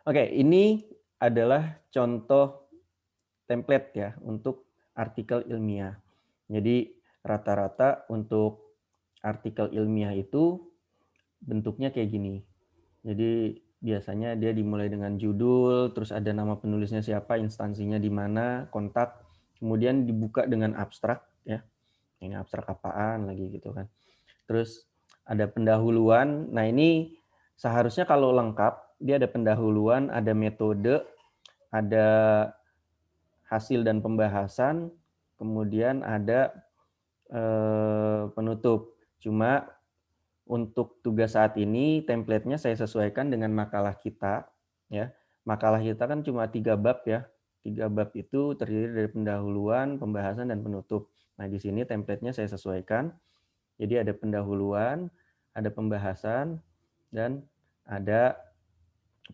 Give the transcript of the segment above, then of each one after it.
Oke, ini adalah contoh template ya untuk artikel ilmiah. Jadi rata-rata untuk artikel ilmiah itu bentuknya kayak gini. Jadi biasanya dia dimulai dengan judul, terus ada nama penulisnya siapa, instansinya di mana, kontak, kemudian dibuka dengan abstrak ya. Ini abstrak apaan lagi gitu kan. Terus ada pendahuluan. Nah, ini seharusnya kalau lengkap dia ada pendahuluan, ada metode, ada hasil dan pembahasan, kemudian ada penutup. Cuma untuk tugas saat ini template-nya saya sesuaikan dengan makalah kita ya. Makalah kita kan cuma 3 bab ya. 3 bab itu terdiri dari pendahuluan, pembahasan dan penutup. Nah, di sini template-nya saya sesuaikan. Jadi ada pendahuluan, ada pembahasan dan ada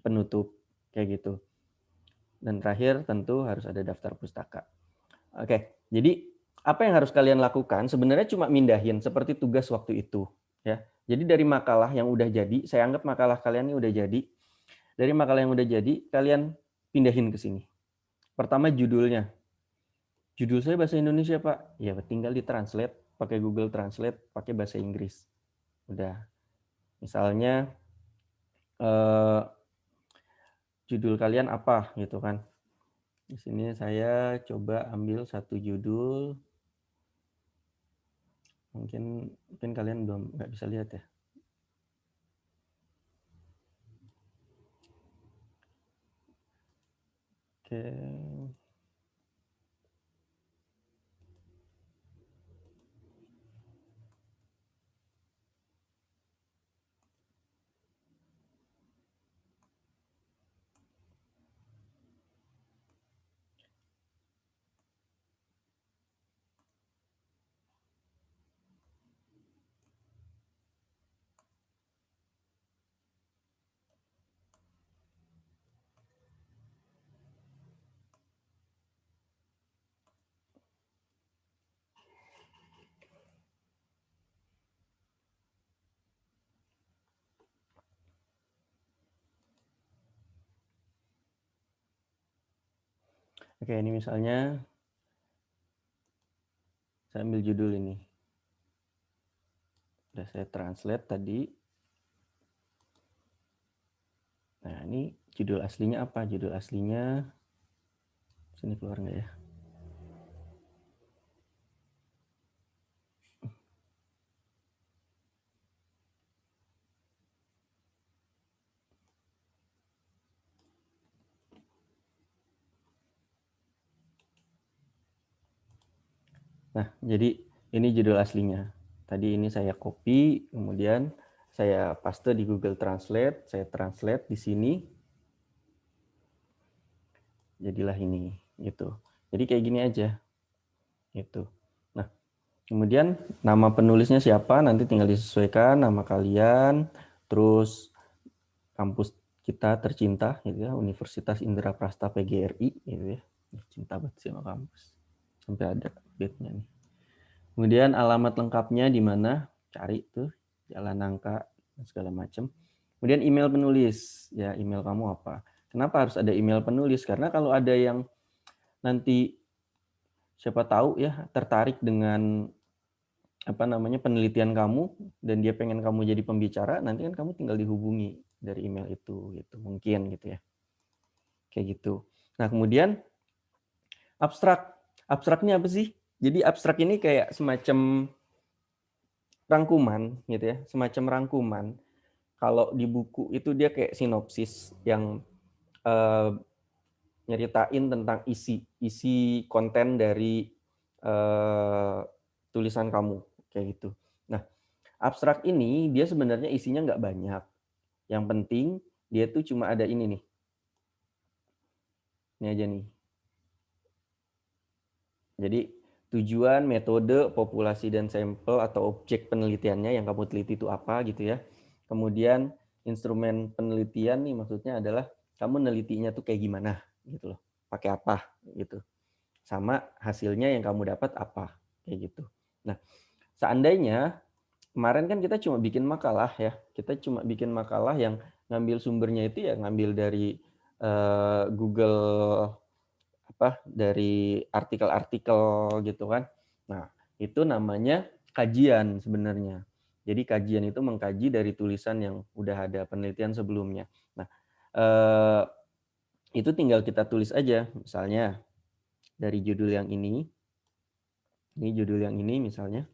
penutup kayak gitu. Dan terakhir tentu harus ada daftar pustaka. Oke, jadi apa yang harus kalian lakukan sebenarnya cuma mindahin seperti tugas waktu itu ya. Jadi dari makalah yang udah jadi, saya anggap makalah kalian ini udah jadi. Dari makalah yang udah jadi, kalian pindahin ke sini. Pertama judulnya. Judul saya bahasa Indonesia, Pak. Ya, tinggal ditranslate pakai Google Translate, pakai bahasa Inggris. Udah. Misalnya judul kalian apa gitu kan. Di sini saya coba ambil satu judul. Mungkin kalian belum nggak bisa lihat ya. Oke. Oke, ini misalnya saya ambil judul ini. Udah saya translate tadi. Nah, ini judul aslinya apa? Judul aslinya sini keluar nggak ya? Nah, jadi ini judul aslinya. Tadi ini saya copy, kemudian saya paste di Google Translate, saya translate di sini. Jadilah ini gitu. Jadi kayak gini aja. Gitu. Nah, kemudian nama penulisnya siapa nanti tinggal disesuaikan nama kalian, terus kampus kita tercinta gitu ya, Universitas Indraprasta PGRI gitu ya. Cinta banget sama kampus. Sampai ada bed-nya nih. Kemudian alamat lengkapnya di mana? Cari tuh Jalan Nangka dan segala macam. Kemudian email penulis, ya email kamu apa? Kenapa harus ada email penulis? Karena kalau ada yang nanti siapa tahu ya tertarik dengan apa namanya penelitian kamu dan dia pengen kamu jadi pembicara, nanti kan kamu tinggal dihubungi dari email itu gitu. Mungkin gitu ya. Kayak gitu. Nah, kemudian abstrak. Abstrak ini apa sih? Jadi abstrak ini kayak semacam rangkuman gitu ya, semacam rangkuman. Kalau di buku itu dia kayak sinopsis yang nyeritain tentang isi konten dari tulisan kamu kayak gitu. Nah, abstrak ini dia sebenarnya isinya nggak banyak. Yang penting dia tuh cuma ada ini nih. Ini aja nih. Jadi tujuan, metode, populasi dan sampel atau objek penelitiannya yang kamu teliti itu apa gitu ya. Kemudian instrumen penelitian nih maksudnya adalah kamu nelitinya tuh kayak gimana gitu loh. Pakai apa gitu. Sama hasilnya yang kamu dapat apa kayak gitu. Nah, seandainya kemarin kan kita cuma bikin makalah ya. Kita cuma bikin makalah yang ngambil sumbernya itu ya ngambil dari Google dari artikel-artikel gitu kan. Nah, itu namanya kajian sebenarnya. Jadi kajian itu mengkaji dari tulisan yang udah ada penelitian sebelumnya. Nah, itu tinggal kita tulis aja, misalnya dari judul yang ini judul yang ini misalnya.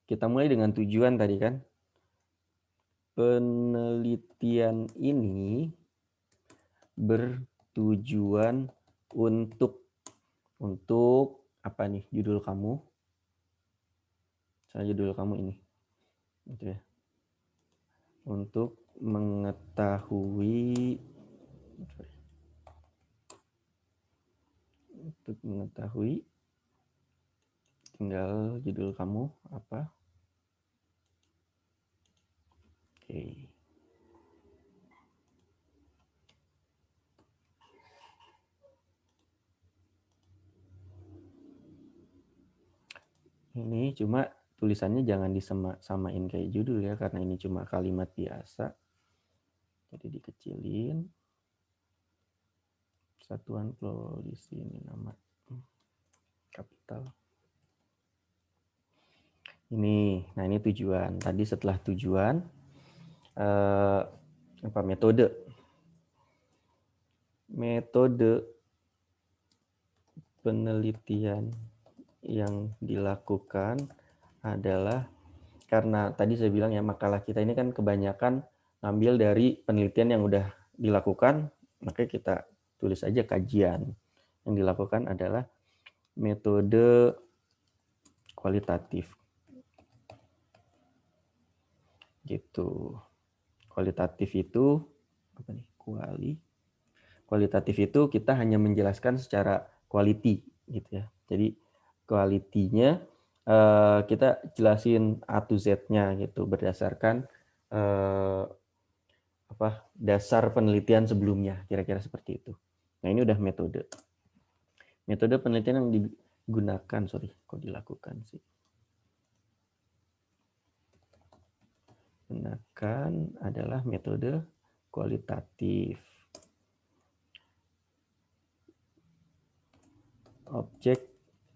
Kita mulai dengan tujuan tadi kan. Penelitian ini bertujuan untuk apa nih judul kamu? Misalnya judul kamu ini. Gitu ya. Untuk mengetahui tinggal judul kamu apa. Oke. Ini cuma tulisannya jangan disamain kayak judul ya, karena ini cuma kalimat biasa. Jadi dikecilin. Satuan polisi ini nama kapital. Nah ini tujuan. Tadi setelah tujuan, metode. Metode penelitian yang dilakukan adalah, karena tadi saya bilang ya makalah kita ini kan kebanyakan ngambil dari penelitian yang udah dilakukan, maka kita tulis aja kajian. Yang dilakukan adalah metode kualitatif. Gitu. Kualitatif itu apa nih? Kualitatif itu kita hanya menjelaskan secara quality gitu ya. Jadi quality-nya kita jelasin A to Z-nya gitu berdasarkan dasar penelitian sebelumnya, kira-kira seperti itu. Nah, ini udah metode. Metode penelitian yang digunakan, dilakukan sih. Gunakan adalah metode kualitatif. Objek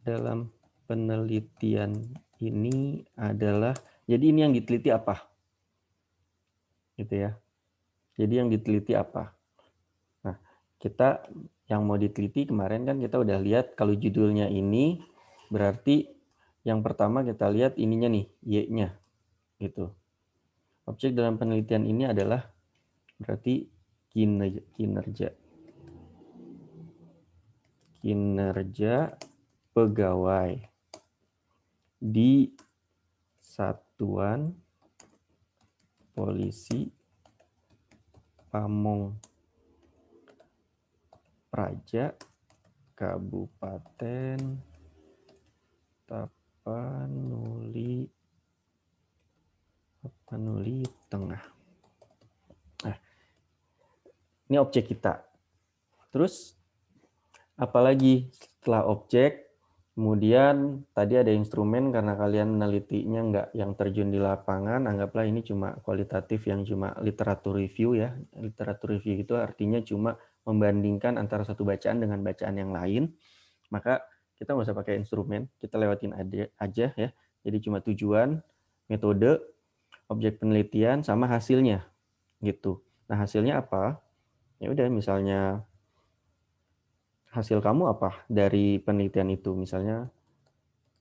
dalam penelitian ini adalah, jadi ini yang diteliti apa? Gitu ya. Jadi yang diteliti apa? Nah, kita yang mau diteliti kemarin kan kita udah lihat kalau judulnya ini berarti yang pertama kita lihat ininya nih, Y-nya. Gitu. Objek dalam penelitian ini adalah berarti kinerja pegawai di Satuan Polisi Pamong Praja Kabupaten Tapanuli Tengah. Nah, ini objek kita. Terus apalagi setelah objek, kemudian tadi ada instrumen karena kalian menelitinya nggak yang terjun di lapangan, anggaplah ini cuma kualitatif yang cuma literatur review ya. Literatur review itu artinya cuma membandingkan antara satu bacaan dengan bacaan yang lain. Maka kita nggak usah pakai instrumen, kita lewatin aja ya. Jadi cuma tujuan, metode, objek penelitian, sama hasilnya gitu. Nah hasilnya apa? Ya udah misalnya hasil kamu apa dari penelitian itu? Misalnya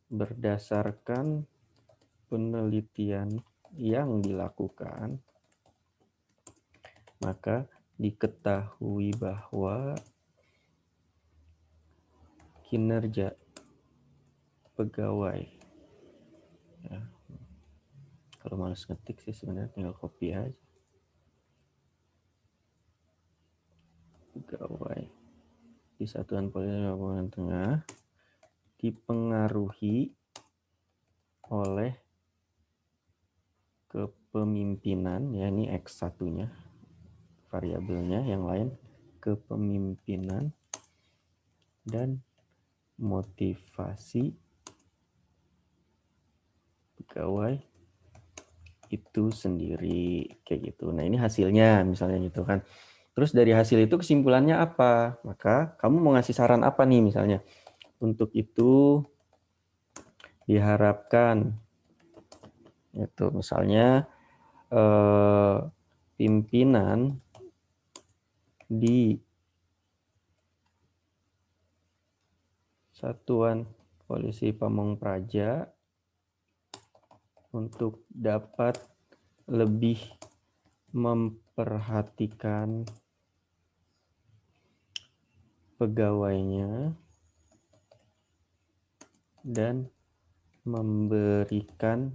berdasarkan penelitian yang dilakukan, maka diketahui bahwa kinerja pegawai, ya, kalau malas ngetik sih sebenarnya tinggal copy aja, pegawai di Satuan Polisi Pamong Tengah dipengaruhi oleh kepemimpinan, ya ini X1-nya, variabelnya yang lain, kepemimpinan dan motivasi pegawai itu sendiri, kayak gitu. Nah ini hasilnya misalnya gitu kan. Terus dari hasil itu kesimpulannya apa? Maka kamu mau ngasih saran apa nih misalnya? Untuk itu diharapkan itu misalnya pimpinan di Satuan Polisi Pamong Praja untuk dapat lebih memperhatikan pegawainya dan memberikan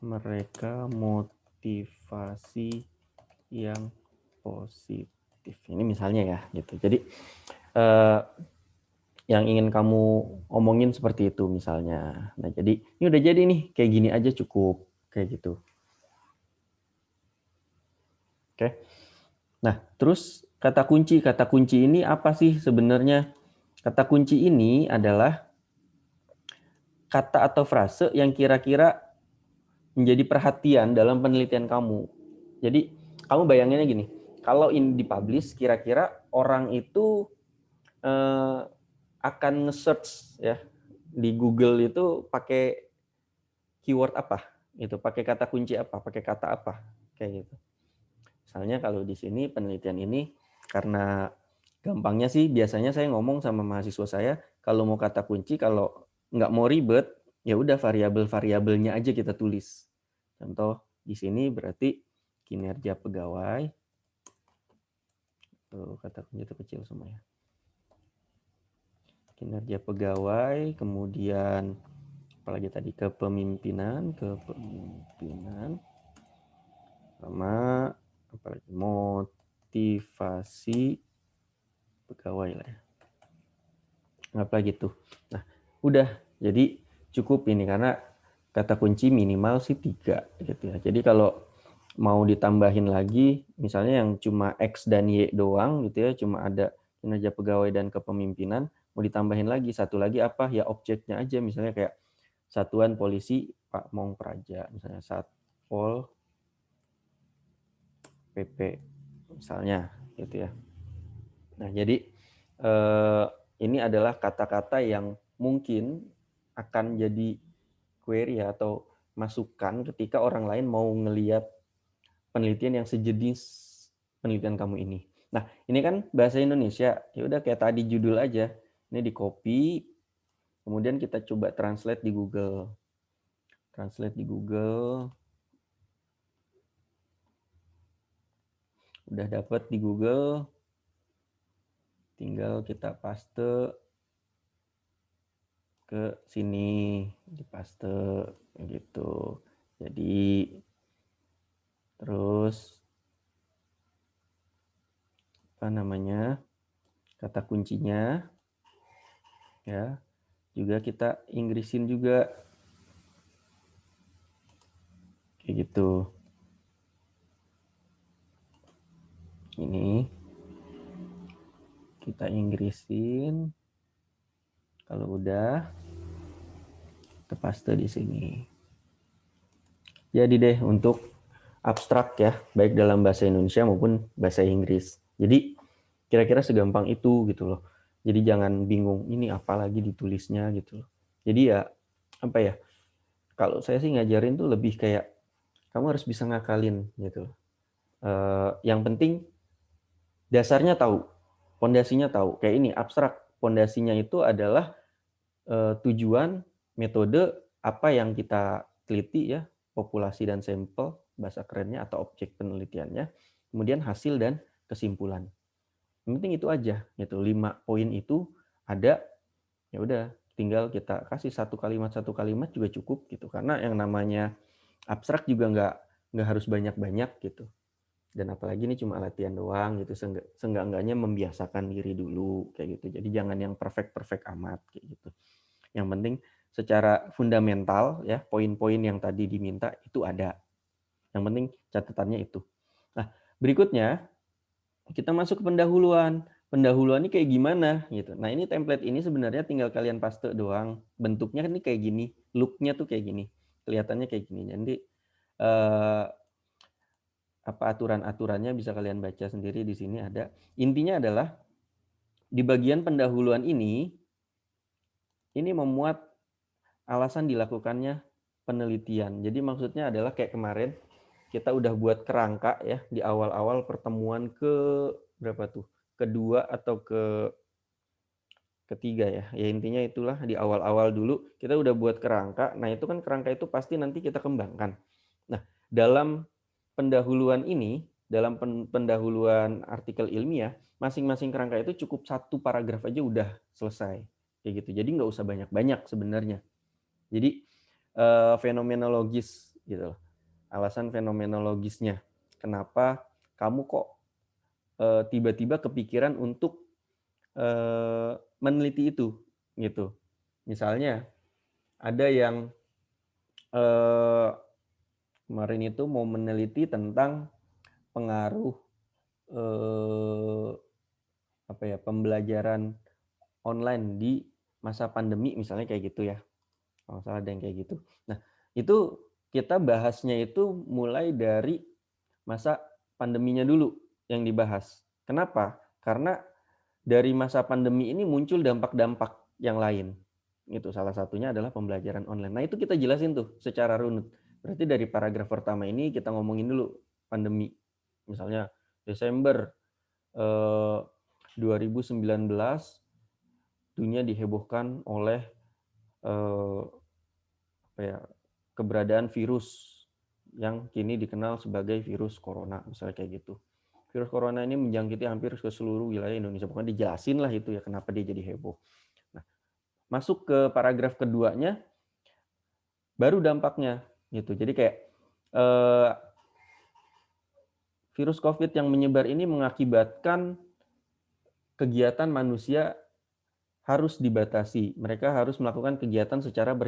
mereka motivasi yang positif. Ini misalnya ya, gitu. Jadi yang ingin kamu omongin seperti itu misalnya. Nah, jadi ini udah jadi nih, kayak gini aja cukup, kayak gitu. Oke. Nah, terus kata kunci ini apa sih sebenarnya? Kata kunci ini adalah kata atau frase yang kira-kira menjadi perhatian dalam penelitian kamu. Jadi, kamu bayanginnya gini, kalau ini dipublish, kira-kira orang itu akan nge-search ya di Google itu pakai keyword apa? Itu pakai kata kunci apa? Pakai kata apa? Kayak gitu. Misalnya kalau di sini penelitian ini karena gampangnya sih biasanya saya ngomong sama mahasiswa saya kalau mau kata kunci kalau nggak mau ribet ya udah variabel-variabelnya aja kita tulis. Contoh di sini berarti kinerja pegawai. Tuh, kata kunci itu kecil semua ya. Kinerja pegawai, kemudian apalagi tadi kepemimpinan, sama apalagi motivasi pegawai lah ya. Apa gitu. Nah, udah. Jadi cukup ini karena kata kunci minimal sih 3 gitu ya. Jadi kalau mau ditambahin lagi misalnya yang cuma X dan Y doang gitu ya, cuma ada kinerja pegawai dan kepemimpinan, mau ditambahin lagi satu lagi apa? Ya objeknya aja misalnya kayak Satuan Polisi Pamong Praja misalnya Satpol PP misalnya gitu ya. Nah, jadi ini adalah kata-kata yang mungkin akan jadi query atau masukan ketika orang lain mau ngelihat penelitian yang sejenis penelitian kamu ini. Nah, ini kan bahasa Indonesia. Ya udah kayak tadi judul aja. Ini di copy, kemudian kita coba translate di Google. Translate di Google. Udah dapat di Google. Tinggal kita paste ke sini, dipaste gitu. Jadi terus apa namanya? Kata kuncinya ya. Juga kita Inggrisin juga. Kayak gitu. Ini kita Inggrisin. Kalau udah kita paste di sini. Jadi deh untuk abstrak ya, baik dalam bahasa Indonesia maupun bahasa Inggris. Jadi kira-kira segampang itu gitu loh. Jadi jangan bingung ini apa lagi ditulisnya gitu loh. Jadi ya apa ya? Kalau saya sih ngajarin tuh lebih kayak kamu harus bisa ngakalin gitu loh. Yang penting dasarnya tahu, pondasinya tahu. Kayak ini abstrak, pondasinya itu adalah tujuan, metode apa yang kita teliti ya, populasi dan sampel bahasa kerennya atau objek penelitiannya, kemudian hasil dan kesimpulan. Yang penting itu aja gitu. 5 poin itu ada, ya udah tinggal kita kasih satu kalimat juga cukup gitu. Karena yang namanya abstrak juga nggak harus banyak-banyak gitu. Dan apalagi ini cuma latihan doang gitu, seenggak-enggaknya membiasakan diri dulu kayak gitu. Jadi jangan yang perfect amat kayak gitu. Yang penting secara fundamental ya, poin-poin yang tadi diminta itu ada. Yang penting catatannya itu. Nah, berikutnya kita masuk ke pendahuluan. Pendahuluan ini kayak gimana gitu. Nah, ini template ini sebenarnya tinggal kalian paste doang. Bentuknya kan ini kayak gini, look-nya tuh kayak gini. Kelihatannya kayak gini. Jadi apa aturan-aturannya bisa kalian baca sendiri di sini ada. Intinya adalah di bagian pendahuluan ini memuat alasan dilakukannya penelitian. Jadi maksudnya adalah kayak kemarin kita udah buat kerangka ya di awal-awal pertemuan ke berapa tuh? Kedua atau ketiga ya. Ya intinya itulah di awal-awal dulu kita udah buat kerangka. Nah, itu kan kerangka itu pasti nanti kita kembangkan. Nah, dalam pendahuluan ini, dalam pendahuluan artikel ilmiah, masing-masing kerangka itu cukup satu paragraf aja udah selesai. Kayak gitu. Jadi nggak usah banyak-banyak sebenarnya. Jadi fenomenologis gitu loh. Alasan fenomenologisnya. Kenapa kamu kok tiba-tiba kepikiran untuk meneliti itu gitu. Misalnya ada yang kemarin itu mau meneliti tentang pengaruh pembelajaran online di masa pandemi misalnya kayak gitu ya. Kalau salah ada yang kayak gitu. Nah, itu kita bahasnya itu mulai dari masa pandeminya dulu yang dibahas. Kenapa? Karena dari masa pandemi ini muncul dampak-dampak yang lain. Itu salah satunya adalah pembelajaran online. Nah, itu kita jelasin tuh secara runut. Berarti dari paragraf pertama ini kita ngomongin dulu pandemi. Misalnya Desember 2019 dunia dihebohkan oleh keberadaan virus yang kini dikenal sebagai virus corona, misalnya kayak gitu. Virus corona ini menjangkiti hampir ke seluruh wilayah Indonesia. Pokoknya dijelasin lah itu ya kenapa dia jadi heboh. Nah, masuk ke paragraf keduanya, baru dampaknya gitu. Jadi kayak virus COVID yang menyebar ini mengakibatkan kegiatan manusia harus dibatasi. Mereka harus melakukan kegiatan secara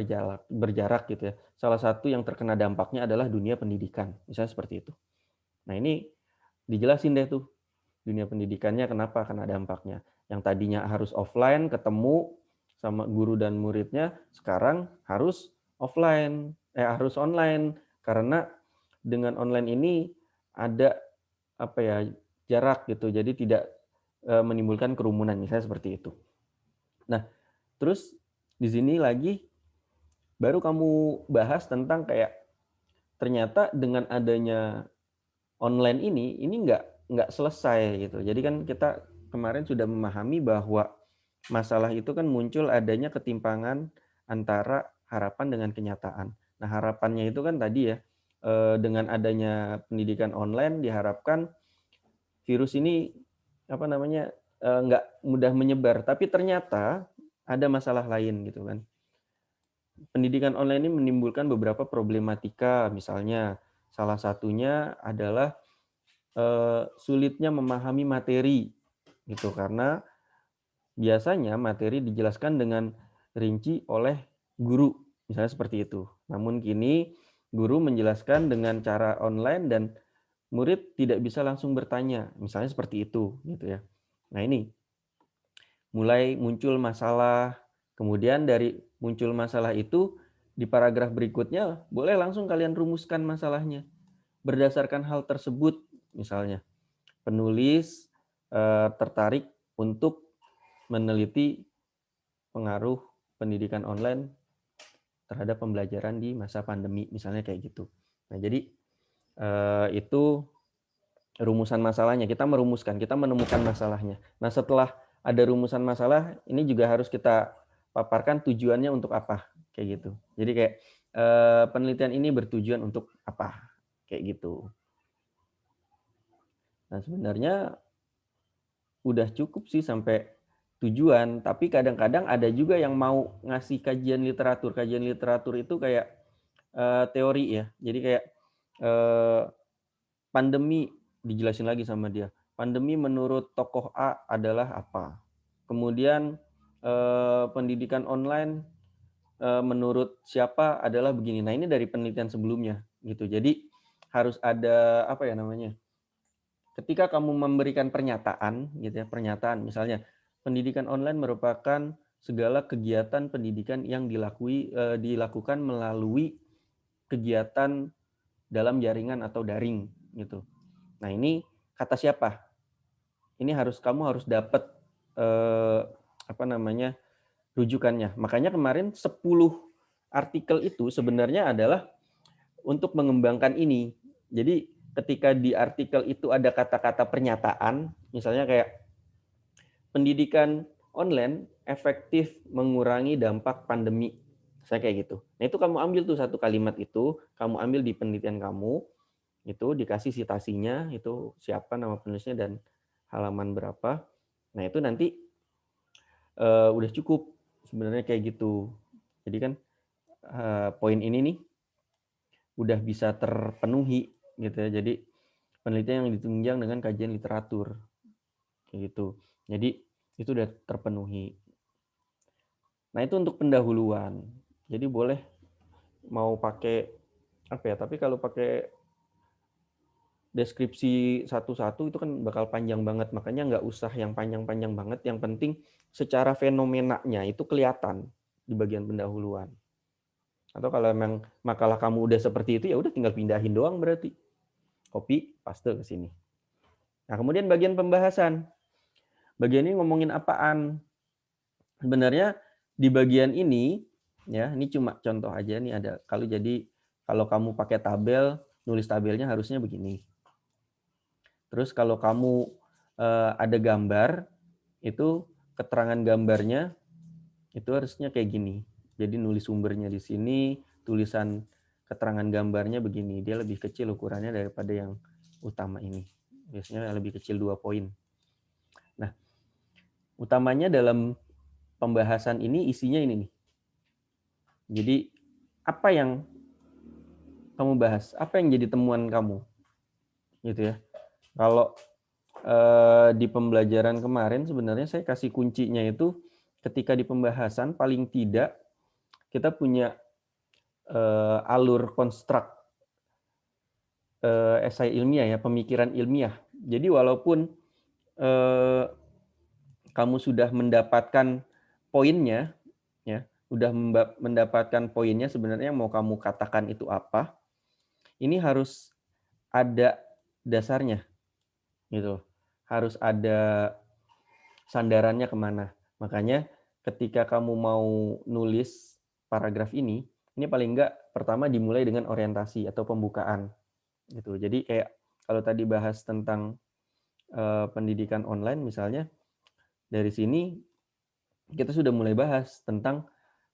berjarak gitu ya. Salah satu yang terkena dampaknya adalah dunia pendidikan, misalnya seperti itu. Nah, ini dijelasin deh tuh dunia pendidikannya kenapa kena dampaknya. Yang tadinya harus offline ketemu sama guru dan muridnya, sekarang harus harus online karena dengan online ini ada jarak gitu. Jadi tidak menimbulkan kerumunan misalnya seperti itu. Nah, terus di sini lagi baru kamu bahas tentang kayak ternyata dengan adanya online ini nggak selesai gitu. Jadi kan kita kemarin sudah memahami bahwa masalah itu kan muncul adanya ketimpangan antara harapan dengan kenyataan. Nah, harapannya itu kan tadi ya dengan adanya pendidikan online diharapkan virus ini nggak mudah menyebar. Tapi ternyata ada masalah lain gitu kan. Pendidikan online ini menimbulkan beberapa problematika, misalnya salah satunya adalah sulitnya memahami materi gitu karena biasanya materi dijelaskan dengan rinci oleh guru, misalnya seperti itu. Namun kini guru menjelaskan dengan cara online dan murid tidak bisa langsung bertanya, misalnya seperti itu gitu ya. Nah, ini mulai muncul masalah, kemudian dari muncul masalah itu di paragraf berikutnya boleh langsung kalian rumuskan masalahnya. Berdasarkan hal tersebut, misalnya penulis tertarik untuk meneliti pengaruh pendidikan online terhadap pembelajaran di masa pandemi, misalnya kayak gitu. Nah, jadi itu rumusan masalahnya. Kita merumuskan, kita menemukan masalahnya. Nah, setelah ada rumusan masalah, ini juga harus kita paparkan tujuannya untuk apa, kayak gitu. Jadi kayak penelitian ini bertujuan untuk apa, kayak gitu. Nah, sebenarnya udah cukup sih sampai tujuan, tapi kadang-kadang ada juga yang mau ngasih kajian literatur. Kajian literatur itu kayak teori ya. Jadi kayak pandemi dijelasin lagi sama dia. Pandemi menurut tokoh A adalah apa? Kemudian pendidikan online menurut siapa adalah begini. Nah, ini dari penelitian sebelumnya gitu. Jadi harus ada ketika kamu memberikan pernyataan gitu ya, pernyataan misalnya pendidikan online merupakan segala kegiatan pendidikan yang dilakukan melalui kegiatan dalam jaringan atau daring gitu. Nah, ini kata siapa? Ini kamu harus dapat apa namanya? Rujukannya. Makanya kemarin 10 artikel itu sebenarnya adalah untuk mengembangkan ini. Jadi ketika di artikel itu ada kata-kata pernyataan, misalnya kayak pendidikan online efektif mengurangi dampak pandemi. Saya kayak gitu. Nah, itu kamu ambil tuh satu kalimat itu, kamu ambil di penelitian kamu, itu dikasih citasinya, itu siapa nama penulisnya dan halaman berapa. Nah, itu nanti udah cukup sebenarnya kayak gitu. Jadi kan poin ini nih udah bisa terpenuhi gitu ya. Jadi penelitian yang ditunjang dengan kajian literatur kayak gitu. Jadi itu udah terpenuhi. Nah, itu untuk pendahuluan. Jadi boleh mau pakai apa ya? Tapi kalau pakai deskripsi satu-satu itu kan bakal panjang banget. Makanya nggak usah yang panjang-panjang banget. Yang penting secara fenomenanya itu kelihatan di bagian pendahuluan. Atau kalau memang makalah kamu udah seperti itu, ya udah tinggal pindahin doang berarti. Copy, paste ke sini. Nah, kemudian bagian pembahasan. Bagian ini ngomongin apaan? Sebenarnya di bagian ini, ya, ini cuma contoh aja nih ada. Kalau kamu pakai tabel, nulis tabelnya harusnya begini. Terus kalau kamu ada gambar, itu keterangan gambarnya itu harusnya kayak gini. Jadi nulis sumbernya di sini, tulisan keterangan gambarnya begini. Dia lebih kecil ukurannya daripada yang utama ini. Biasanya lebih kecil 2 poin. Nah, utamanya dalam pembahasan ini isinya ini nih. Jadi apa yang kamu bahas? Apa yang jadi temuan kamu? Gitu ya. Kalau di pembelajaran kemarin sebenarnya saya kasih kuncinya itu ketika di pembahasan paling tidak kita punya alur konstruk esai ilmiah ya, pemikiran ilmiah. Jadi walaupun kamu sudah mendapatkan poinnya, ya, udah mendapatkan poinnya sebenarnya mau kamu katakan itu apa, ini harus ada dasarnya, gitu. Harus ada sandarannya kemana. Makanya ketika kamu mau nulis paragraf ini paling enggak pertama dimulai dengan orientasi atau pembukaan, gitu. Jadi kayak kalau tadi bahas tentang pendidikan online misalnya, dari sini kita sudah mulai bahas tentang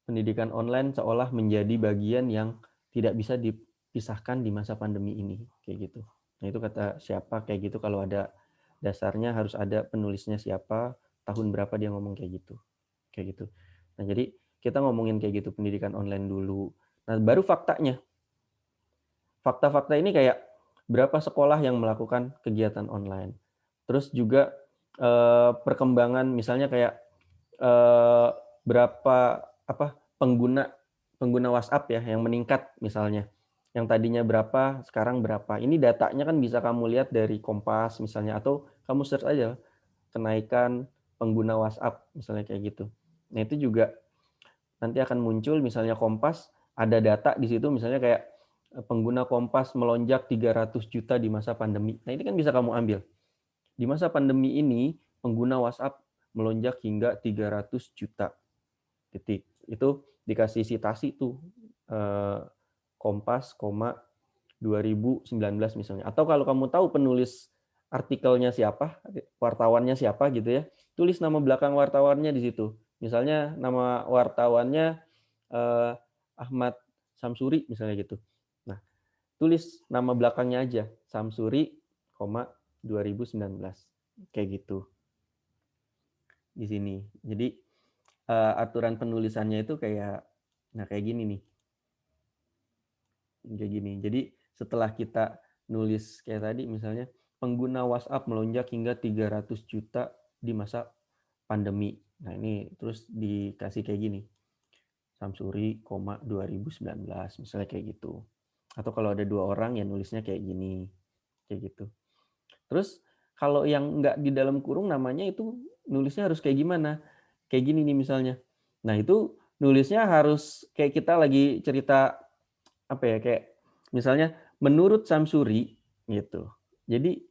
pendidikan online seolah menjadi bagian yang tidak bisa dipisahkan di masa pandemi ini, kayak gitu. Nah, itu kata siapa kayak gitu, kalau ada dasarnya harus ada penulisnya siapa, tahun berapa dia ngomong kayak gitu. Kayak gitu. Nah, jadi kita ngomongin kayak gitu pendidikan online dulu. Nah, baru faktanya. Fakta-fakta ini kayak berapa sekolah yang melakukan kegiatan online. Terus juga perkembangan misalnya kayak berapa pengguna WhatsApp ya yang meningkat misalnya. Yang tadinya berapa, sekarang berapa. Ini datanya kan bisa kamu lihat dari Kompas misalnya, atau kamu search aja kenaikan pengguna WhatsApp misalnya kayak gitu. Nah, itu juga nanti akan muncul misalnya Kompas ada data di situ misalnya kayak pengguna Kompas melonjak 300 juta di masa pandemi. Nah, ini kan bisa kamu ambil. Di masa pandemi ini pengguna WhatsApp melonjak hingga 300 juta. Titik. Itu dikasih citasi tuh Kompas, 2019 misalnya. Atau kalau kamu tahu penulis artikelnya siapa, wartawannya siapa gitu ya, tulis nama belakang wartawannya di situ. Misalnya nama wartawannya Ahmad Samsuri misalnya gitu. Nah, tulis nama belakangnya aja, Samsuri, 2019. Kayak gitu. Di sini. Jadi aturan penulisannya itu kayak gini nih. Kayak gini. Jadi setelah kita nulis kayak tadi misalnya pengguna WhatsApp melonjak hingga 300 juta di masa pandemi. Nah, ini terus dikasih kayak gini. Samsuri, 2019 misalnya kayak gitu. Atau kalau ada 2 orang ya nulisnya kayak gini. Kayak gitu. Terus kalau yang nggak di dalam kurung namanya itu nulisnya harus kayak gimana? Kayak gini nih misalnya. Nah, itu nulisnya harus kayak kita lagi cerita apa ya, kayak misalnya menurut Samsuri gitu. Jadi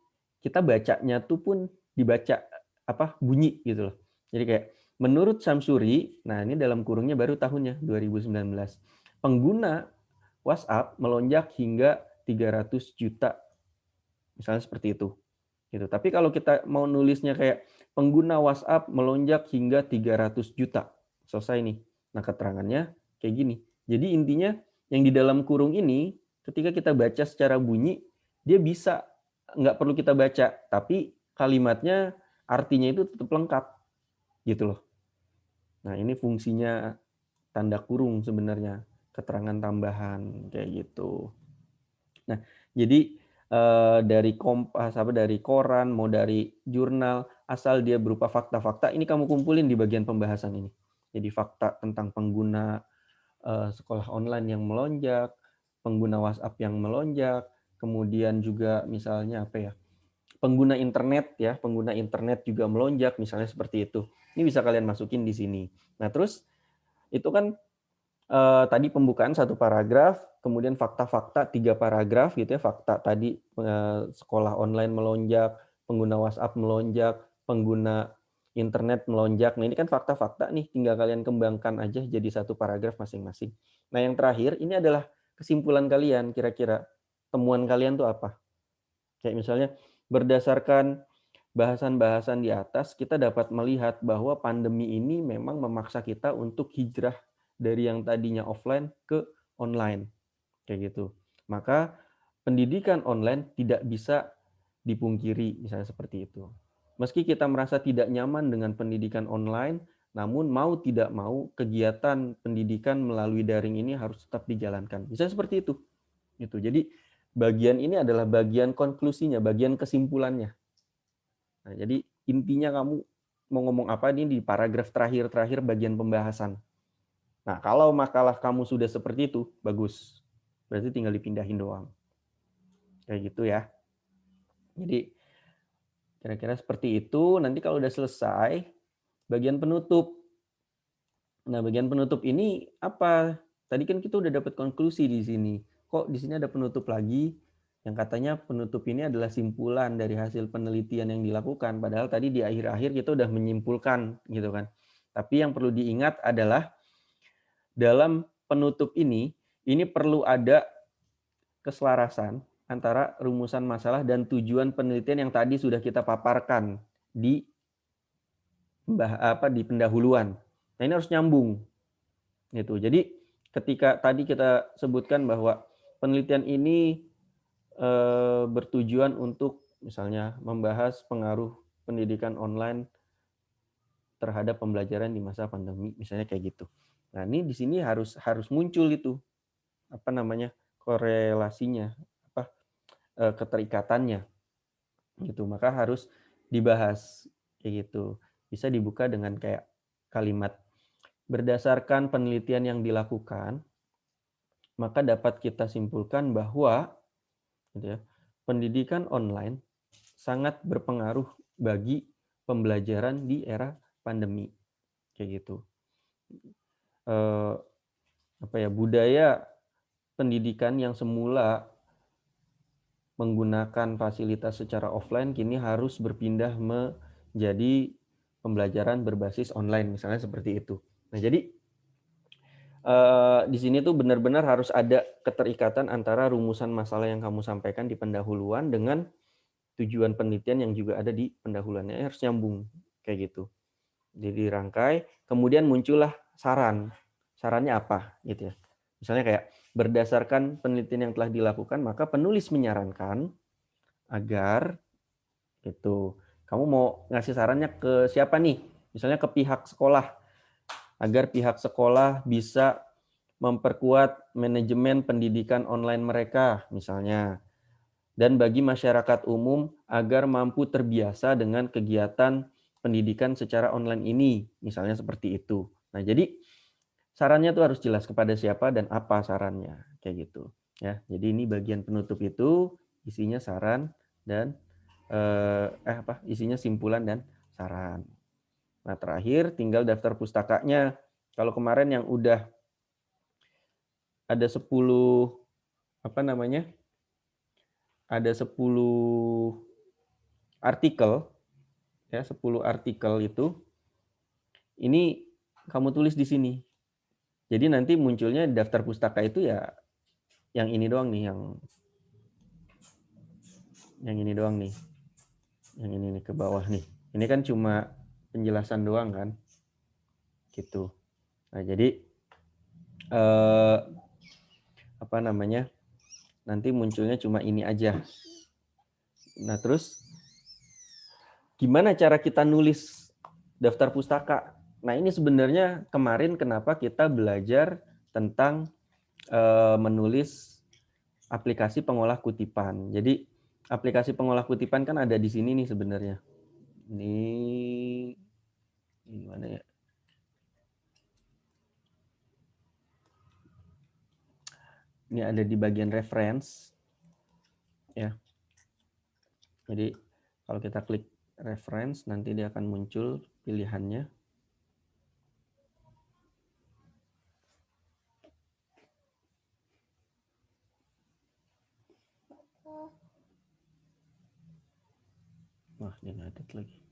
kita bacanya tuh pun dibaca bunyi gitu loh. Jadi kayak menurut Samsuri, nah ini dalam kurungnya baru tahunnya 2019, pengguna WhatsApp melonjak hingga 300 juta, misalnya seperti itu. Gitu. Tapi kalau kita mau nulisnya kayak pengguna WhatsApp melonjak hingga 300 juta, selesai nih. Nah keterangannya kayak gini. Jadi intinya yang di dalam kurung ini, ketika kita baca secara bunyi, dia bisa nggak perlu kita baca, tapi kalimatnya artinya itu tetap lengkap, gitu loh. Nah ini fungsinya tanda kurung sebenarnya, keterangan tambahan kayak gitu. Nah jadi dari Kompas, dari koran, mau dari jurnal, asal dia berupa fakta-fakta, ini kamu kumpulin di bagian pembahasan ini. Jadi fakta tentang pengguna sekolah online yang melonjak, pengguna WhatsApp yang melonjak, kemudian juga misalnya pengguna internet juga melonjak, misalnya seperti itu. Ini bisa kalian masukin di sini. Nah terus itu kan tadi pembukaan 1 paragraf, kemudian fakta-fakta 3 paragraf gitu ya. Fakta tadi sekolah online melonjak, pengguna WhatsApp melonjak, pengguna internet melonjak. Nah ini kan fakta-fakta nih, tinggal kalian kembangkan aja jadi 1 paragraf masing-masing. Nah yang terakhir ini adalah kesimpulan kalian, kira-kira temuan kalian tuh apa? Kayak misalnya berdasarkan bahasan-bahasan di atas, kita dapat melihat bahwa pandemi ini memang memaksa kita untuk hijrah dari yang tadinya offline ke online, kayak gitu. Maka pendidikan online tidak bisa dipungkiri, misalnya seperti itu. Meski kita merasa tidak nyaman dengan pendidikan online, namun mau tidak mau kegiatan pendidikan melalui daring ini harus tetap dijalankan. Bisa seperti itu. Gitu. Jadi bagian ini adalah bagian konklusinya, bagian kesimpulannya. Nah, jadi intinya kamu mau ngomong apa ini di paragraf terakhir bagian pembahasan. Nah, kalau makalah kamu sudah seperti itu, bagus. Berarti tinggal dipindahin doang. Kayak gitu ya. Jadi kira-kira seperti itu. Nanti kalau udah selesai, bagian penutup. Nah, bagian penutup ini apa? Tadi kan kita udah dapat konklusi di sini. Kok di sini ada penutup lagi? Yang katanya penutup ini adalah simpulan dari hasil penelitian yang dilakukan. Padahal tadi di akhir-akhir kita udah menyimpulkan gitu kan. Tapi yang perlu diingat adalah dalam penutup ini perlu ada keselarasan antara rumusan masalah dan tujuan penelitian yang tadi sudah kita paparkan di pendahuluan. Nah, ini harus nyambung. Gitu. Jadi ketika tadi kita sebutkan bahwa penelitian ini bertujuan untuk misalnya membahas pengaruh pendidikan online terhadap pembelajaran di masa pandemi, misalnya kayak gitu. Nah, ini di sini harus muncul itu korelasinya, keterikatannya gitu. Maka harus dibahas kayak gitu. Bisa dibuka dengan kayak kalimat berdasarkan penelitian yang dilakukan, maka dapat kita simpulkan bahwa gitu ya, pendidikan online sangat berpengaruh bagi pembelajaran di era pandemi kayak gitu. Budaya pendidikan yang semula menggunakan fasilitas secara offline kini harus berpindah menjadi pembelajaran berbasis online, misalnya seperti itu. Nah, jadi di sini tuh benar-benar harus ada keterikatan antara rumusan masalah yang kamu sampaikan di pendahuluan dengan tujuan penelitian yang juga ada di pendahuluannya, harus nyambung kayak gitu. Jadi dirangkai, kemudian muncullah saran. Sarannya apa gitu ya. Misalnya kayak berdasarkan penelitian yang telah dilakukan, maka penulis menyarankan agar gitu. Kamu mau ngasih sarannya ke siapa nih? Misalnya ke pihak sekolah, agar pihak sekolah bisa memperkuat manajemen pendidikan online mereka misalnya. Dan bagi masyarakat umum agar mampu terbiasa dengan kegiatan pendidikan secara online ini, misalnya seperti itu. Nah, jadi sarannya tuh harus jelas kepada siapa dan apa sarannya, kayak gitu. Ya, jadi ini bagian penutup itu isinya saran dan isinya simpulan dan saran. Nah, terakhir tinggal daftar pustakanya. Kalau kemarin yang udah ada 10 ada 10 artikel, ya 10 artikel itu, ini kamu tulis di sini. Jadi nanti munculnya daftar pustaka itu ya yang ini doang nih, yang ini doang nih. Yang ini nih ke bawah nih. Ini kan cuma penjelasan doang kan. Gitu. Nah, jadi apa namanya? Nanti munculnya cuma ini aja. Nah, terus gimana cara kita nulis daftar pustaka? Nah, ini sebenarnya kemarin kenapa kita belajar tentang menulis aplikasi pengolah kutipan. Jadi aplikasi pengolah kutipan kan ada di sini nih sebenarnya. Ini mana ya? Ini ada di bagian reference. Ya. Jadi kalau kita klik reference, nanti dia akan muncul pilihannya. Wah, dia ngadet lagi.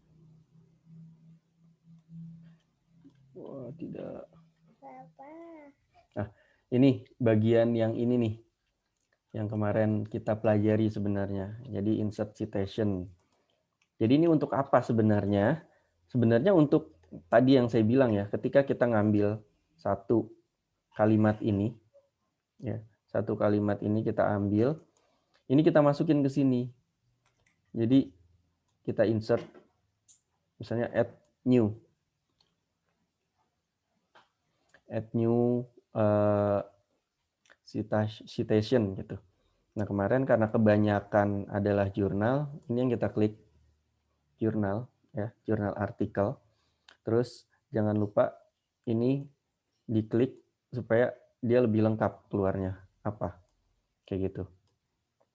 Wah, tidak. Nah, ini bagian yang ini nih. Yang kemarin kita pelajari sebenarnya. Jadi insert citation. Jadi ini untuk apa sebenarnya? Sebenarnya untuk tadi yang saya bilang ya, ketika kita ngambil satu kalimat ini, ya, satu kalimat ini kita ambil, ini kita masukin ke sini. Jadi kita insert, misalnya add new citation gitu. Nah, kemarin karena kebanyakan adalah jurnal, ini yang kita klik jurnal, ya, jurnal artikel. Terus jangan lupa ini diklik supaya dia lebih lengkap keluarnya apa, kayak gitu.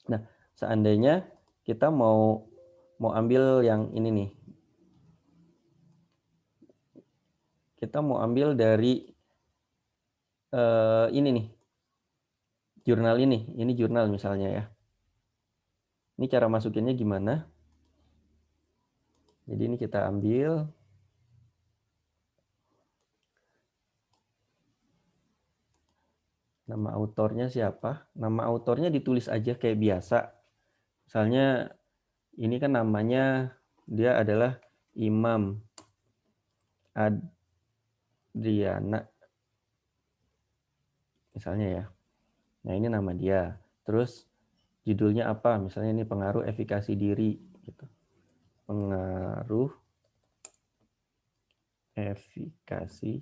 Nah, seandainya kita mau ambil yang ini nih, kita mau ambil dari ini nih, jurnal ini jurnal misalnya ya. Ini cara masukinnya gimana? Jadi ini kita ambil. Nama autornya siapa? Nama autornya ditulis aja kayak biasa. Misalnya ini kan namanya dia adalah Imam Adriana. Misalnya ya. Nah, ini nama dia. Terus judulnya apa? Misalnya ini pengaruh efikasi diri gitu. Pengaruh efikasi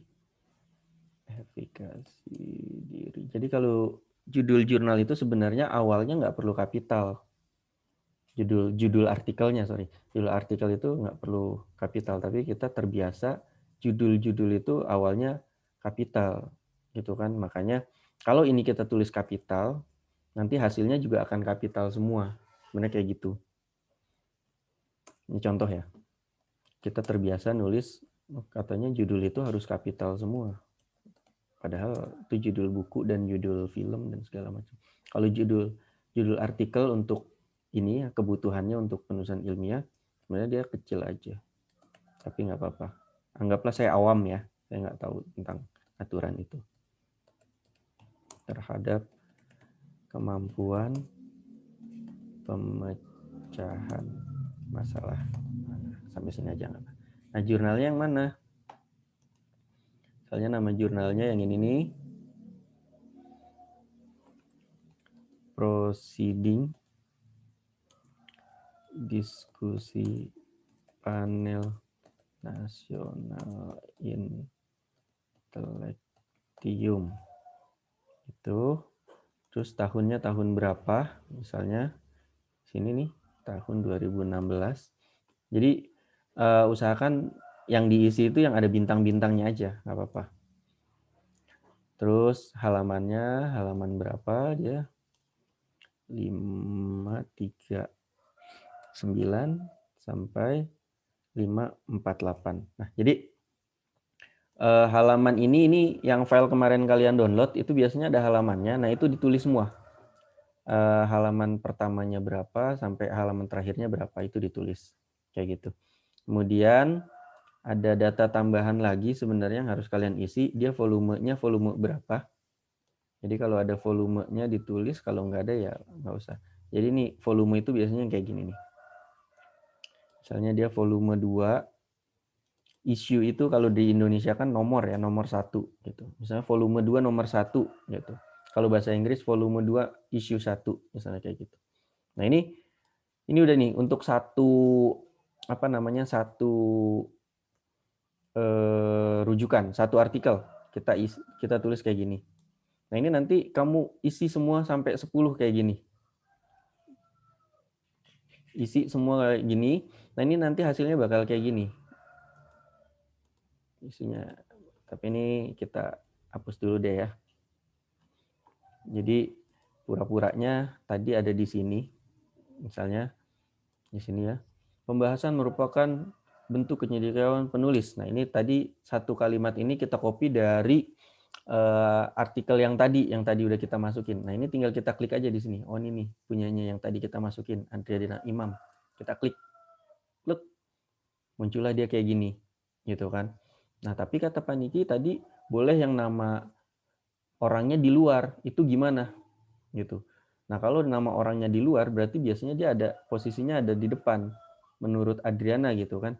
diri. Jadi kalau judul jurnal itu sebenarnya awalnya nggak perlu kapital. Judul artikelnya, judul artikel itu nggak perlu kapital, tapi kita terbiasa judul-judul itu awalnya kapital, gitu kan. Makanya kalau ini kita tulis kapital, nanti hasilnya juga akan kapital semua. Sebenarnya kayak gitu. Ini contoh ya. Kita terbiasa nulis katanya judul itu harus kapital semua. Padahal itu judul buku dan judul film dan segala macam. Kalau judul artikel untuk ini ya, kebutuhannya untuk penulisan ilmiah, sebenarnya dia kecil aja. Tapi nggak apa-apa. Anggaplah saya awam ya, saya nggak tahu tentang aturan itu. Terhadap kemampuan pemecahan masalah. Sampai sini aja nggak apa. Nah, jurnalnya yang mana? Misalnya nama jurnalnya yang ini nih. Proceeding diskusi panel nasional intelektium itu. Terus tahunnya tahun berapa? Misalnya sini nih tahun 2016. Jadi usahakan yang diisi itu yang ada bintang-bintangnya aja, nggak apa-apa. Terus halamannya halaman berapa dia? 539 sampai 548. Nah, jadi halaman ini yang file kemarin kalian download itu biasanya ada halamannya. Nah, itu ditulis semua. halaman pertamanya berapa sampai halaman terakhirnya berapa, itu ditulis kayak gitu. Kemudian ada data tambahan lagi sebenarnya yang harus kalian isi, dia volumenya volume berapa. Jadi kalau ada volumenya ditulis, kalau nggak ada ya nggak usah. Jadi ini volume itu biasanya kayak gini nih. Misalnya dia volume 2, issue itu kalau di Indonesia kan nomor ya, nomor 1 gitu. Misalnya volume 2 nomor 1 gitu. Kalau bahasa Inggris volume 2 issue 1 misalnya kayak gitu. Nah, ini udah nih untuk satu apa namanya? Satu rujukan, satu artikel. Kita tulis kayak gini. Nah, ini nanti kamu isi semua sampai 10 kayak gini. Isi semua kayak gini. Nah, ini nanti hasilnya bakal kayak gini. Isinya. Tapi ini kita hapus dulu deh ya. Jadi pura-puranya tadi ada di sini. Misalnya di sini ya. Pembahasan merupakan bentuk kenyirikan penulis. Nah, ini tadi satu kalimat ini kita copy dari artikel yang tadi udah kita masukin. Nah, ini tinggal kita klik aja di sini. Oh, ini nih punyanya yang tadi kita masukin, Andriana Imam. Kita klik. Klik. Muncullah dia kayak gini. Gitu kan. Nah, tapi kata Paniki tadi boleh yang nama orangnya di luar. Itu gimana? Gitu. Nah, kalau nama orangnya di luar berarti biasanya dia ada posisinya ada di depan menurut Adriana gitu kan.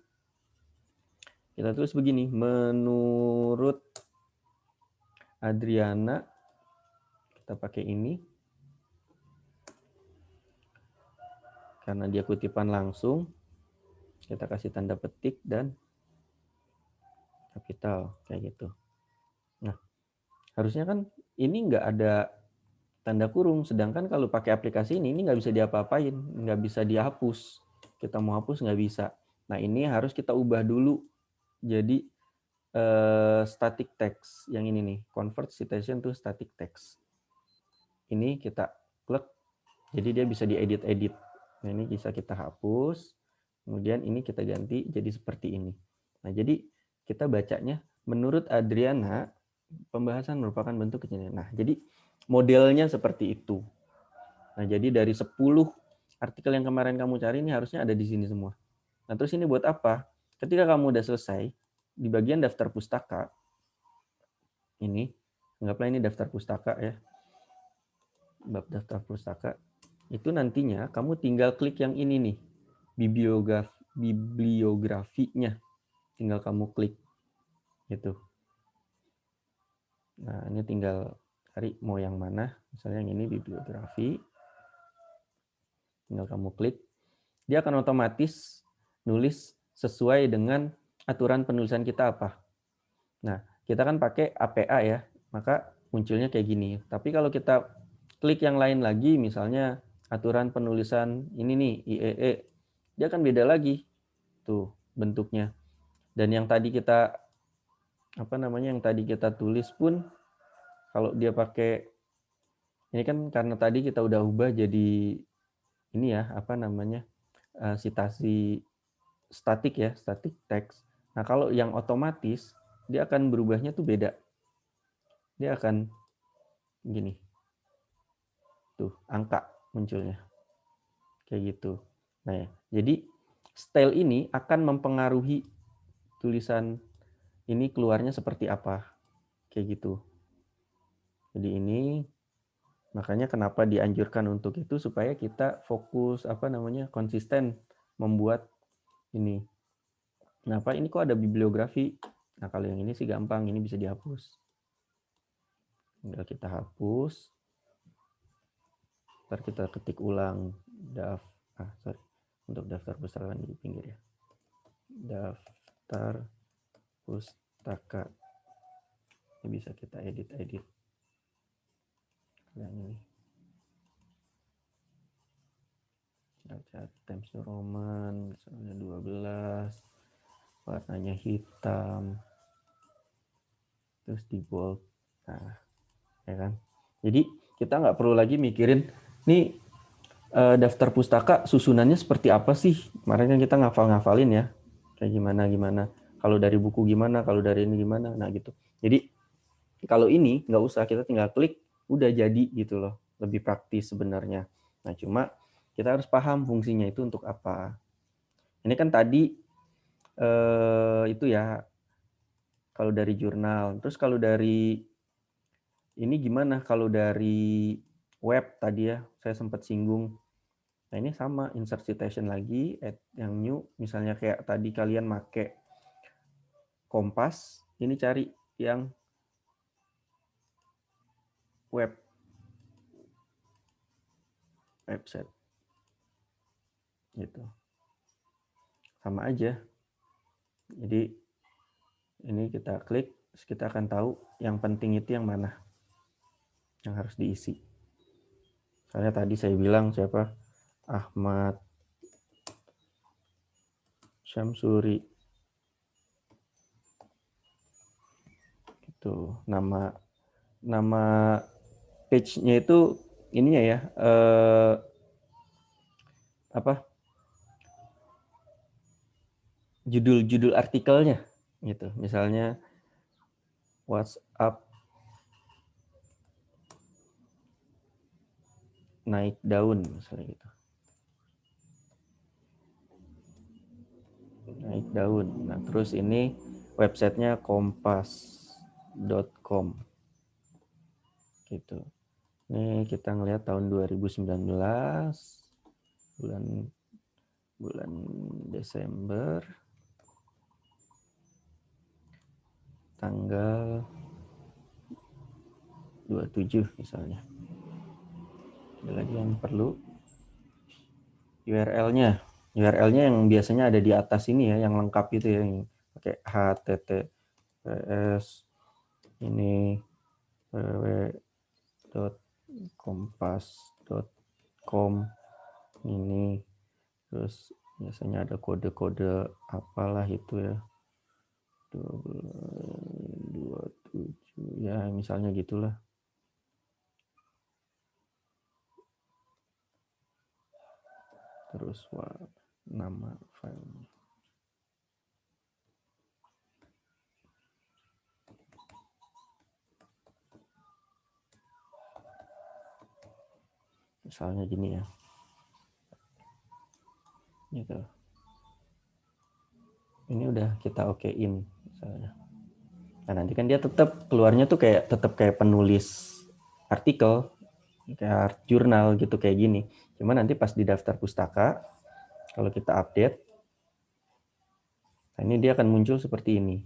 Kita tulis begini, menurut Adriana, kita pakai ini karena dia kutipan langsung, kita kasih tanda petik dan kapital kayak gitu. Nah, harusnya kan ini nggak ada tanda kurung, sedangkan kalau pakai aplikasi ini nggak bisa diapa-apain, nggak bisa dihapus. Kita mau hapus nggak bisa. Nah, ini harus kita ubah dulu jadi static text yang ini nih, convert citation to static text. Ini kita klik, jadi dia bisa diedit-edit. Nah, ini bisa kita hapus, kemudian ini kita ganti jadi seperti ini. Nah, jadi kita bacanya, menurut Adriana, pembahasan merupakan bentuk kenyirikan. Nah, jadi modelnya seperti itu. Nah, jadi dari 10 artikel yang kemarin kamu cari ini harusnya ada di sini semua. Nah, terus ini buat apa? Ketika kamu udah selesai, di bagian daftar pustaka, ini, anggaplah ini daftar pustaka ya, bab daftar pustaka, itu nantinya kamu tinggal klik yang ini nih, bibliografinya, tinggal kamu klik, gitu. Nah, ini tinggal cari mau yang mana, misalnya yang ini bibliografi, tinggal kamu klik, dia akan otomatis nulis sesuai dengan aturan penulisan kita apa. Nah, kita kan pakai APA ya, maka munculnya kayak gini. Tapi kalau kita klik yang lain lagi, misalnya aturan penulisan ini nih, IEE, dia akan beda lagi tuh bentuknya. Dan yang tadi kita yang tadi kita tulis pun kalau dia pakai ini kan karena tadi kita udah ubah jadi ini ya, citasi statik ya, static text. Nah, kalau yang otomatis dia akan berubahnya tuh beda. Dia akan gini. Tuh, angka munculnya. Kayak gitu. Nah, ya. Jadi style ini akan mempengaruhi tulisan ini keluarnya seperti apa. Kayak gitu. Jadi ini makanya kenapa dianjurkan untuk itu supaya kita fokus konsisten membuat ini. Kenapa ini kok ada bibliografi? Nah, kalau yang ini sih gampang, ini bisa dihapus. Tinggal kita hapus. Ntar kita ketik ulang untuk daftar pustaka di pinggir ya. Daftar pustaka. Ini bisa kita edit. Yang ini. Baca Times New Roman, misalnya 12. Warnanya hitam. Terus di bold. Nah, ya kan? Jadi kita nggak perlu lagi mikirin nih daftar pustaka susunannya seperti apa sih? Kemarin kan kita ngafalin ya. Kayak gimana. Kalau dari buku gimana, kalau dari ini gimana. Nah, gitu. Jadi kalau ini nggak usah, kita tinggal klik, udah jadi gitu loh. lebih praktis sebenarnya. Nah, cuma kita harus paham fungsinya itu untuk apa. Ini kan tadi itu ya kalau dari jurnal. Terus kalau dari ini gimana kalau dari web tadi ya, saya sempat singgung. Nah, ini sama, insert citation lagi, add yang new, misalnya kayak tadi kalian make Kompas, ini cari yang website. Gitu. Sama aja. Jadi ini kita klik, terus kita akan tahu yang penting itu yang mana yang harus diisi. Soalnya tadi saya bilang siapa? Ahmad Syamsuri. Gitu. Nama page-nya itu ininya ya, apa? Judul artikelnya gitu. Misalnya WhatsApp naik daun misalnya gitu. Naik daun. Nah, terus ini websitenya kompas.com. Gitu. Ini kita ngelihat tahun 2019 bulan Desember tanggal 27 misalnya. Ada lagi yang perlu URL-nya. URL-nya yang biasanya ada di atas ini ya, yang lengkap itu ya, yang pakai https ini www.kompas.com ini, terus biasanya ada kode-kode apalah itu ya, 27 ya misalnya gitulah. Terus nama filenya. Misalnya gini ya. Gitu. Ini udah kita okein misalnya. Nah, nanti kan dia tetap keluarnya tuh tetap kayak penulis artikel, kayak jurnal gitu kayak gini. Cuma nanti pas di daftar pustaka, kalau kita update, nah ini dia akan muncul seperti ini.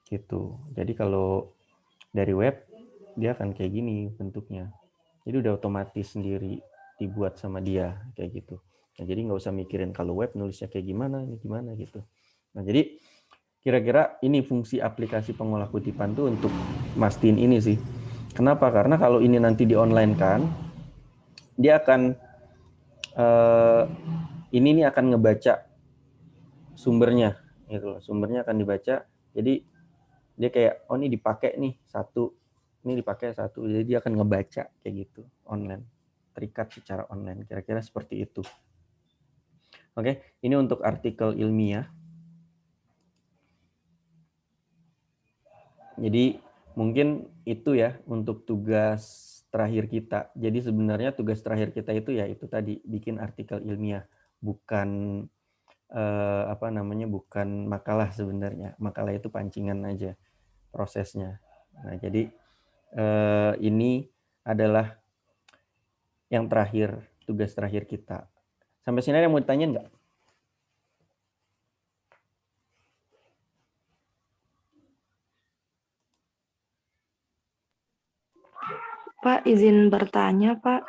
Gitu. Jadi kalau dari web, dia akan kayak gini bentuknya. Jadi udah otomatis sendiri dibuat sama dia kayak gitu. Nah, jadi nggak usah mikirin kalau web nulisnya kayak gimana, ini gimana gitu. Nah, jadi kira-kira ini fungsi aplikasi pengolah kutipan tuh untuk mastiin ini sih. Kenapa? Karena kalau ini nanti di online kan, dia akan ini nih akan ngebaca sumbernya, gitu. Sumbernya akan dibaca. Jadi dia kayak oh ini dipakai nih satu, ini dipakai satu. Jadi dia akan ngebaca kayak gitu online, terikat secara online. Kira-kira seperti itu. Oke, ini untuk artikel ilmiah. Jadi mungkin itu ya untuk tugas terakhir kita. Jadi sebenarnya tugas terakhir kita itu ya itu tadi bikin artikel ilmiah, bukan bukan makalah sebenarnya. Makalah itu pancingan aja prosesnya. Nah, jadi ini adalah yang terakhir, tugas terakhir kita. Sampai sini ada yang mau ditanyain nggak? Pak, izin bertanya, Pak.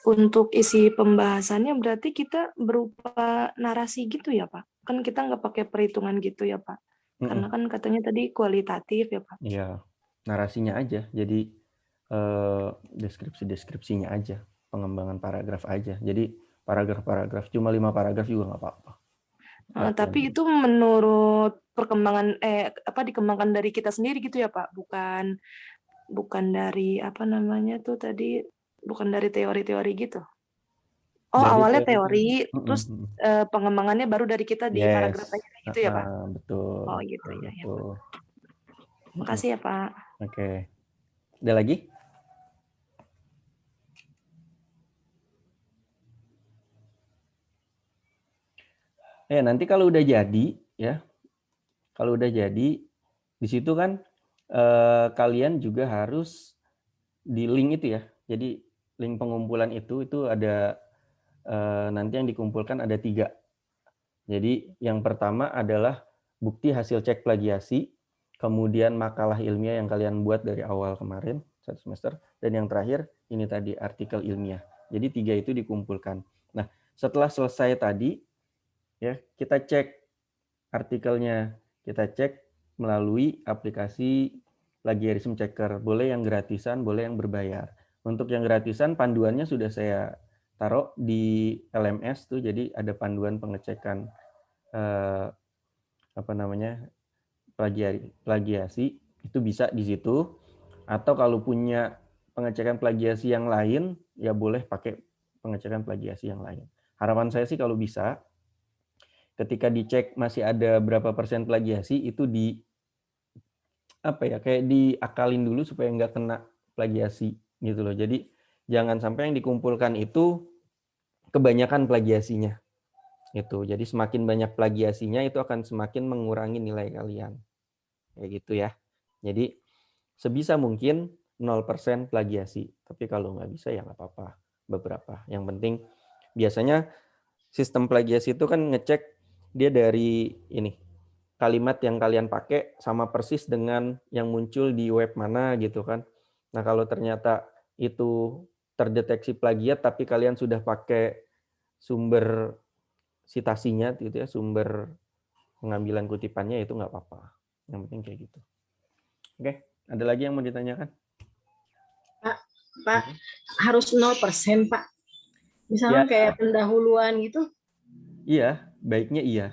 Untuk isi pembahasannya berarti kita berupa narasi gitu ya, Pak? Kan kita nggak pakai perhitungan gitu ya, Pak? Karena kan katanya tadi kualitatif ya, Pak? Iya, narasinya aja. Jadi deskripsi-deskripsinya aja, pengembangan paragraf aja. Jadi paragraf-paragraf cuma 5 paragraf juga nggak apa-apa. Tapi itu menurut perkembangan dikembangkan dari kita sendiri gitu ya, Pak? Bukan dari bukan dari teori-teori gitu. Oh, dari awalnya teori, teori. terus pengembangannya baru dari kita di paragraf Yes, aja gitu ya, Pak? betul. Oh, gitu ya. Betul. Makasih ya, Pak. Oke. Ada lagi? Ya, nanti kalau udah jadi, ya, kalau udah jadi, di situ kan kalian juga harus di link itu ya. Jadi link pengumpulan itu ada nanti yang dikumpulkan ada 3. Jadi yang pertama adalah bukti hasil cek plagiasi, kemudian makalah ilmiah yang kalian buat dari awal kemarin, 1 semester, dan yang terakhir ini tadi artikel ilmiah. Jadi 3 itu dikumpulkan. Nah, setelah selesai tadi, ya kita cek artikelnya, kita cek melalui aplikasi Plagiarism Checker. Boleh yang gratisan, boleh yang berbayar. Untuk yang gratisan panduannya sudah saya taruh di LMS tuh, jadi ada panduan pengecekan plagiasi itu bisa di situ. Atau kalau punya pengecekan plagiasi yang lain, ya boleh pakai pengecekan plagiasi yang lain. Harapan saya sih kalau bisa, ketika dicek masih ada berapa persen plagiasi, itu kayak diakalin dulu supaya nggak kena plagiasi gitu loh. Jadi jangan sampai yang dikumpulkan itu kebanyakan plagiasinya. Itu. Jadi semakin banyak plagiasinya itu akan semakin mengurangi nilai kalian. Kayak gitu ya. Jadi sebisa mungkin 0% plagiasi. Tapi kalau nggak bisa ya nggak apa-apa. Beberapa. Yang penting biasanya sistem plagiasi itu kan ngecek dia dari ini kalimat yang kalian pakai sama persis dengan yang muncul di web mana gitu kan. Nah kalau ternyata itu terdeteksi plagiat tapi kalian sudah pakai sumber citasinya gitu ya, sumber pengambilan kutipannya, itu nggak apa-apa. Yang penting kayak gitu. Oke, ada lagi yang mau ditanyakan? Pak, harus 0%, Pak. Misalnya Ya, kayak pendahuluan gitu. iya, baiknya iya.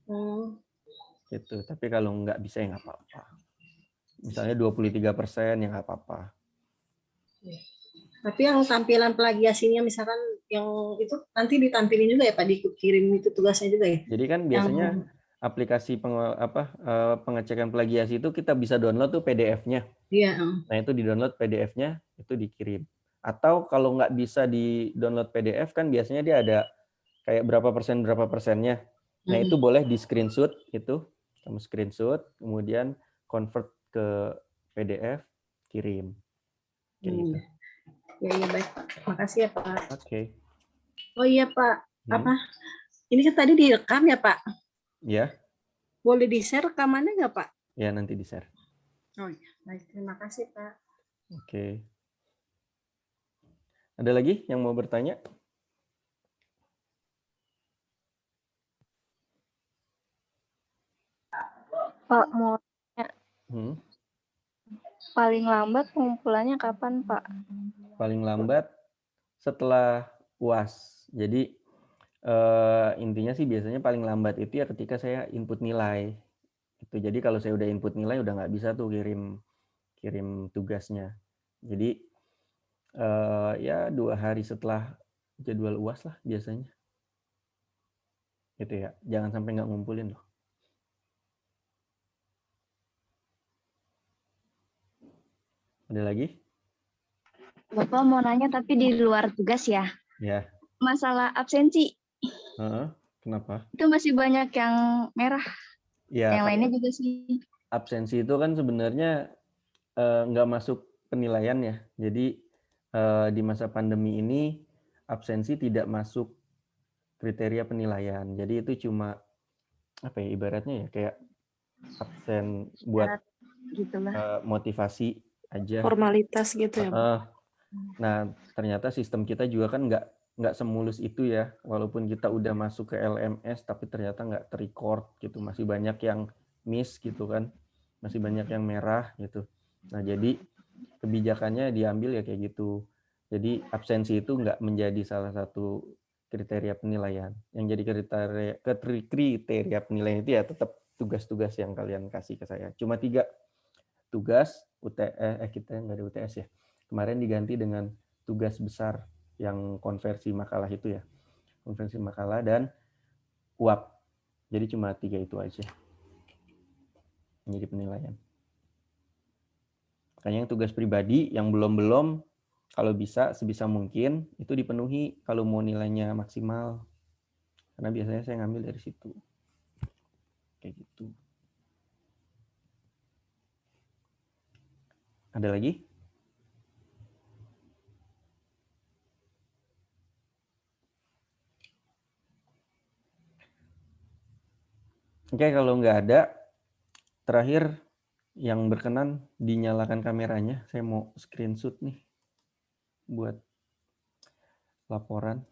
Hmm. Gitu. Tapi kalau nggak bisa ya nggak apa-apa. Misalnya 23% ya nggak apa-apa. Tapi yang tampilan plagiasinya misalkan yang itu nanti ditampilin juga ya Pak, dikirim itu tugasnya juga ya? Jadi kan biasanya aplikasi pengecekan plagiasi itu kita bisa download tuh PDF-nya. Iya. Nah itu di-download PDF-nya, itu dikirim. Atau kalau nggak bisa di-download PDF kan biasanya dia ada kayak berapa persennya. Nah itu boleh di-screenshot itu. Kamu screenshot, kemudian convert ke PDF, kirim. Kayak gitu. Ya baik Pak. Makasih ya Pak. Oke. Oh iya Pak, apa? Ini kan tadi direkam ya Pak? Ya. Boleh di-share rekamannya nggak Pak? Ya nanti di-share. Oh iya, baik. Terima kasih Pak. Oke. Ada lagi yang mau bertanya? Pak, mau tanya, paling lambat pengumpulannya kapan, Pak? Paling lambat setelah UAS. Jadi intinya sih biasanya paling lambat itu ya ketika saya input nilai. Itu jadi kalau saya udah input nilai udah nggak bisa tuh kirim tugasnya. Jadi ya 2 hari setelah jadwal UAS lah biasanya. Gitu ya. Jangan sampai nggak ngumpulin loh. Ada lagi? Bapak mau nanya tapi di luar tugas ya. Ya. Masalah absensi. Kenapa? Itu masih banyak yang merah. Ya, yang lainnya juga sih. Absensi itu kan sebenarnya nggak masuk penilaian ya. Jadi di masa pandemi ini absensi tidak masuk kriteria penilaian. Jadi itu cuma apa ya ibaratnya ya kayak absen buat motivasi aja. Formalitas gitu ya, Pak. Nah, ternyata sistem kita juga kan nggak semulus itu ya. Walaupun kita udah masuk ke LMS, tapi ternyata nggak ter-record gitu. Masih banyak yang miss gitu kan. Masih banyak yang merah gitu. Nah, jadi kebijakannya diambil ya kayak gitu. Jadi absensi itu nggak menjadi salah satu kriteria penilaian. Yang jadi kriteria penilaian itu ya tetap tugas-tugas yang kalian kasih ke saya. Cuma 3 tugas kita nggak ada UTS ya. Kemarin diganti dengan tugas besar yang konversi makalah itu ya. Konversi makalah dan UAP. Jadi cuma 3 itu aja. Menjadi penilaian. Makanya yang tugas pribadi yang belum kalau bisa sebisa mungkin itu dipenuhi kalau mau nilainya maksimal. Karena biasanya saya ngambil dari situ. Kayak gitu. Ada lagi? Oke, kalau nggak ada, terakhir yang berkenan dinyalakan kameranya. Saya mau screenshot nih buat laporan.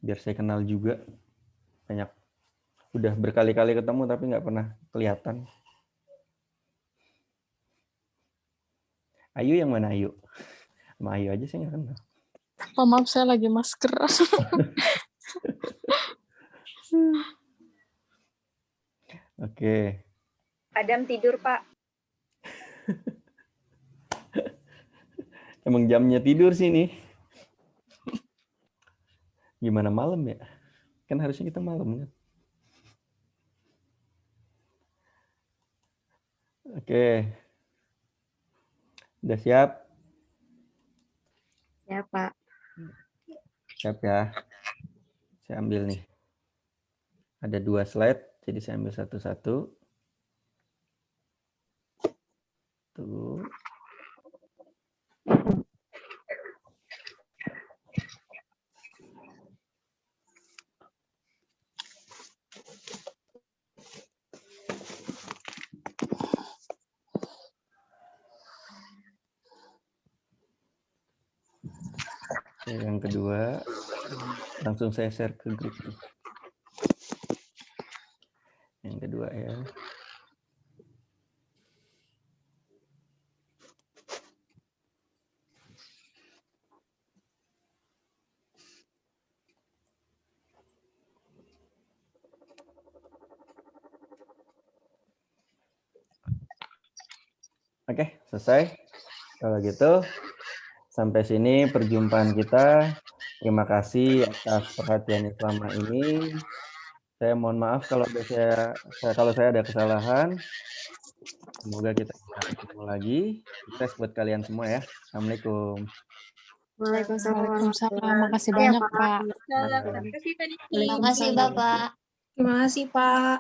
Biar saya kenal juga. Banyak. Udah berkali-kali ketemu tapi nggak pernah kelihatan. Ayu yang mana Ayu? Sama Ayu aja saya nggak kenal. Pak, maaf saya lagi masker. Oke. Adam tidur, Pak. Emang jamnya tidur sih nih. Gimana malam ya? Kan harusnya kita malam kan? Oke. Udah siap? Ya, Pak. Siap ya. Saya ambil nih. Ada 2 slide, jadi saya ambil satu-satu. Tuh. Oke, yang kedua, langsung saya share ke grup. Yang kedua ya. Oke, selesai. Kalau gitu, sampai sini perjumpaan kita. Terima kasih atas perhatiannya selama ini. Saya mohon maaf kalau saya ada kesalahan. Semoga kita bisa ketemu lagi. Sukses buat kalian semua ya. Assalamualaikum. Waalaikumsalam. Makasih Ya, banyak, Pak. Pak. Terima kasih tadi. Terima kasih Bapak. Terima kasih Pak.